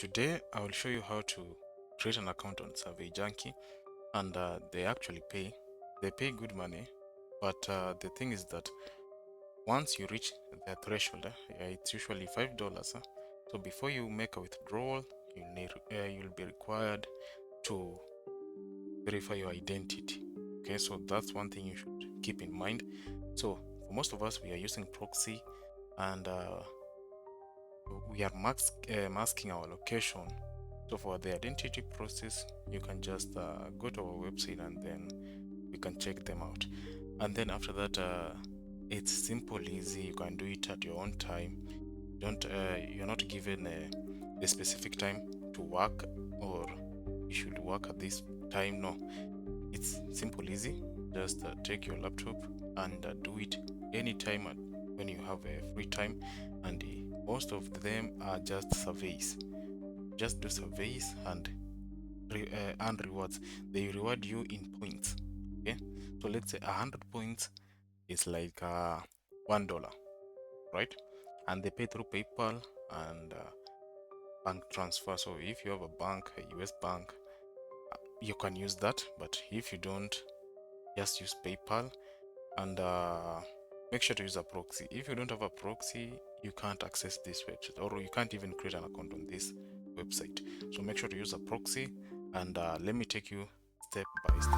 Today I will show you how to create an account on SurveyJunkie, and they actually pay. They pay good money, but the thing is that once you reach the threshold, it's usually $5. So before you make a withdrawal, you'll be required to verify your identity. Okay, so that's one thing you should keep in mind. So for most of us, we are using proxy, and we are masking our location. So for the identity process, you can just go to our website and then we can check them out. And then after that, it's simple, easy. You can do it at your own time. You're not given a specific time to work, or you should work at this time. No, it's simple, easy. Just take your laptop and do it anytime when you have a free time. And most of them are just surveys. Just do surveys and earn rewards. They reward you in points. Okay, so let's say 100 points is like $1, right? And they pay through PayPal and bank transfer. So if you have a bank, a US bank, you can use that. But if you don't, just use PayPal, and make sure to use a proxy. If you don't have a proxy, you can't access this website, or you can't even create an account on this website. So make sure to use a proxy, and let me take you step by step.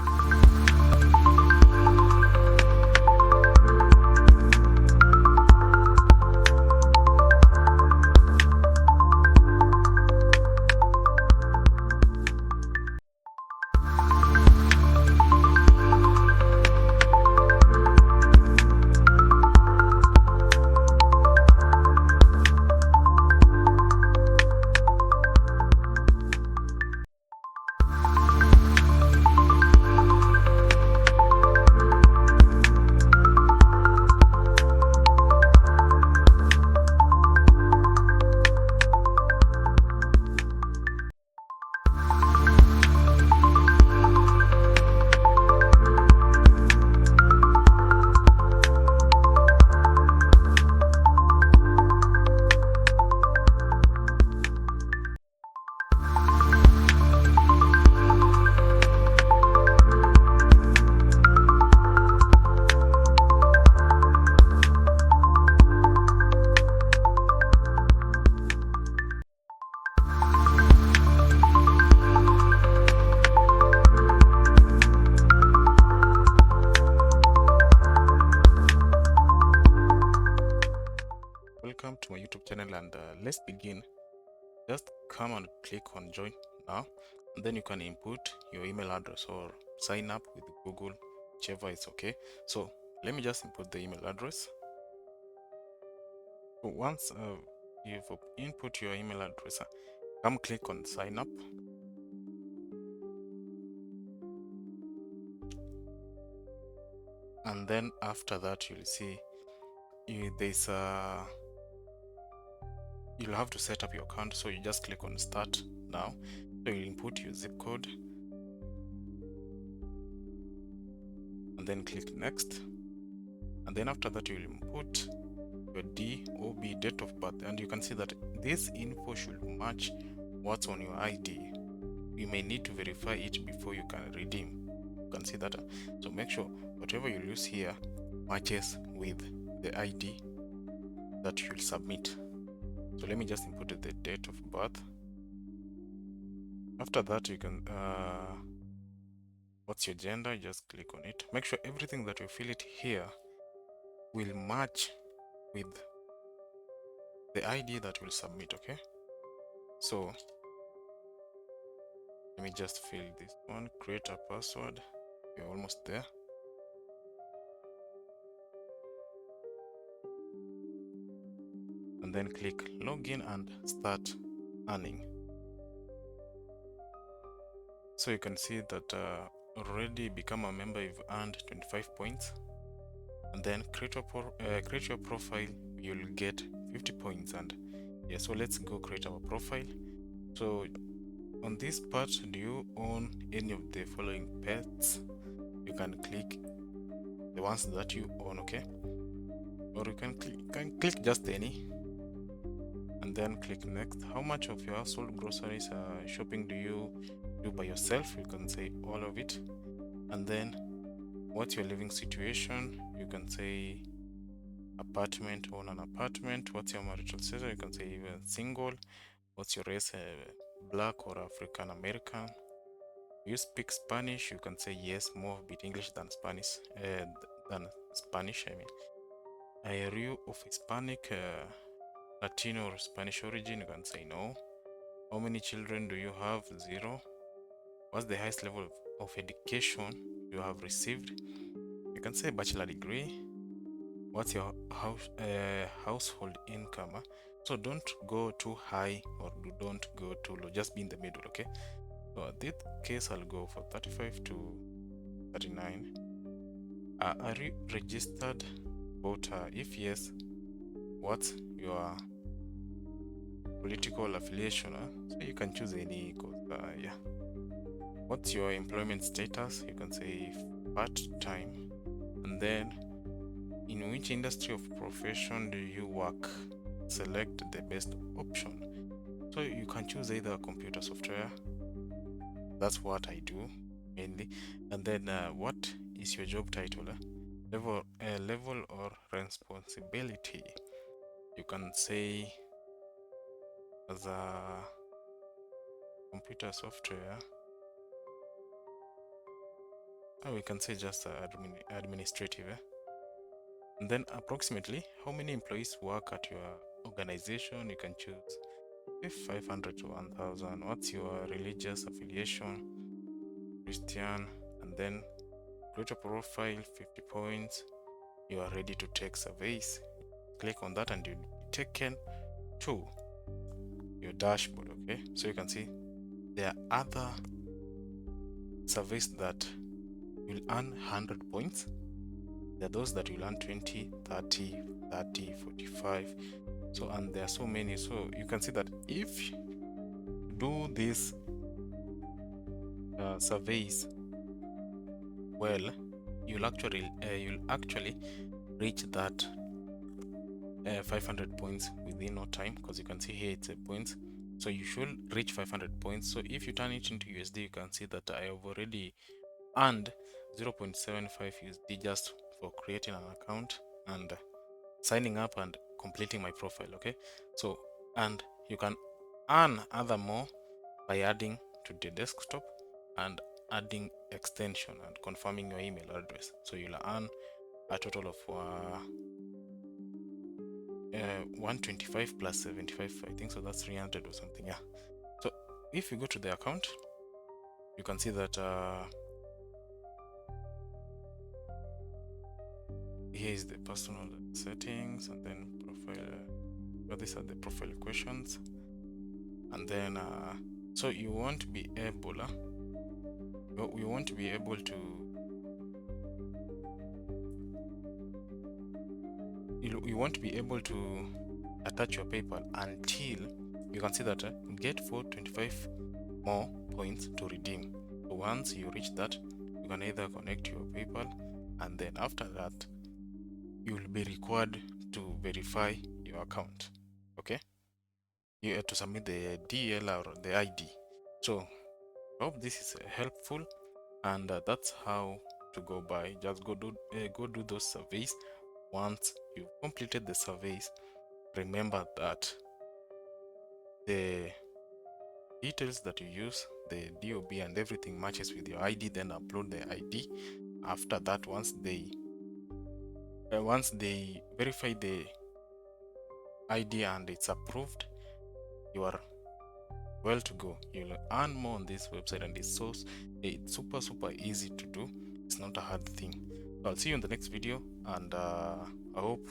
Welcome to my YouTube channel, and let's begin. Just come and click on join now, and then you can input your email address or sign up with Google, whichever is okay. So let me just input the email address. So once you've input your email address, come click on sign up. And then after that, you'll see there's you'll have to set up your account. So you just click on start now. So you input your zip code and then click next. And then after that, you'll input your DOB, date of birth, and you can see that this info should match what's on your ID. You may need to verify it before you can redeem. You can see that. So make sure whatever you use here matches with the ID that you'll submit. So let me just input the date of birth. After that, you can what's your gender? Just click on it. Make sure everything that you fill it here will match with the ID that will submit. Okay, so let me just fill this one. Create a password. We're almost there. And then click login and start earning. So you can see that already become a member, you've earned 25 points. And then create your profile, you'll get 50 points. And yeah, so let's go create our profile. So on this part, do you own any of the following pets? You can click the ones that you own, okay? Or you can click just any. and then click next. How much of your household groceries shopping do you do by yourself? You can say all of it. And then what's your living situation? You can say apartment, own an apartment. What's your marital status? You can say even single. What's your race, black or African American? You speak Spanish? You can say yes, more a bit English than Spanish. I mean, are you of Hispanic, Latino or Spanish origin? You can say no. How many children do you have? 0. What's the highest level of education you have received? You can say bachelor degree. What's your household income? So don't go too high or don't go too low, just be in the middle, okay? So in this case, I'll go for 35 to 39. Are you registered voter? If yes, what's your political affiliation? So you can choose any cause, yeah. What's your employment status? You can say part-time. And then in which industry of profession do you work? Select the best option. So you can choose either computer software. That's what I do mainly. And then what is your job title? Level or responsibility. You can say as a computer software, or we can say just administrative. And then approximately how many employees work at your organization? You can choose if 500 to 1000. What's your religious affiliation? Christian. And then create a profile, 50 points. You are ready to take surveys. Click on that and you'll be taken to your dashboard. Okay, so you can see there are other surveys that you'll earn 100 points. There are those that you'll earn 20, 30, 45. So, and there are so many. So you can see that if you do these surveys well, you'll actually reach that 500 points within no time, because you can see here it's a points. So you should reach 500 points. So if you turn it into USD, you can see that I have already earned 0.75 USD just for creating an account and signing up and completing my profile. Okay, so and you can earn other more by adding to the desktop and adding extension and confirming your email address. So you'll earn a total of 125 plus 75, I think, so that's 300 or something. Yeah, so if you go to the account, you can see that here is the personal settings, and then profile. These are the profile questions, and then so you won't be able to you won't be able to attach your PayPal until you can see that get 425 more points to redeem. So once you reach that, you can either connect your PayPal, and then after that you'll be required to verify your account. Okay, you have to submit the DL or the ID. So I hope this is helpful, and that's how to go by. Just go do those surveys. Once you've completed the surveys, remember that the details that you use, the DOB and everything matches with your ID. Then upload the ID. After that, once they verify the ID and it's approved, you are well to go. You'll earn more on this website, and it's super easy to do. It's not a hard thing. So I'll see you in the next video, and I hope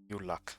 you luck.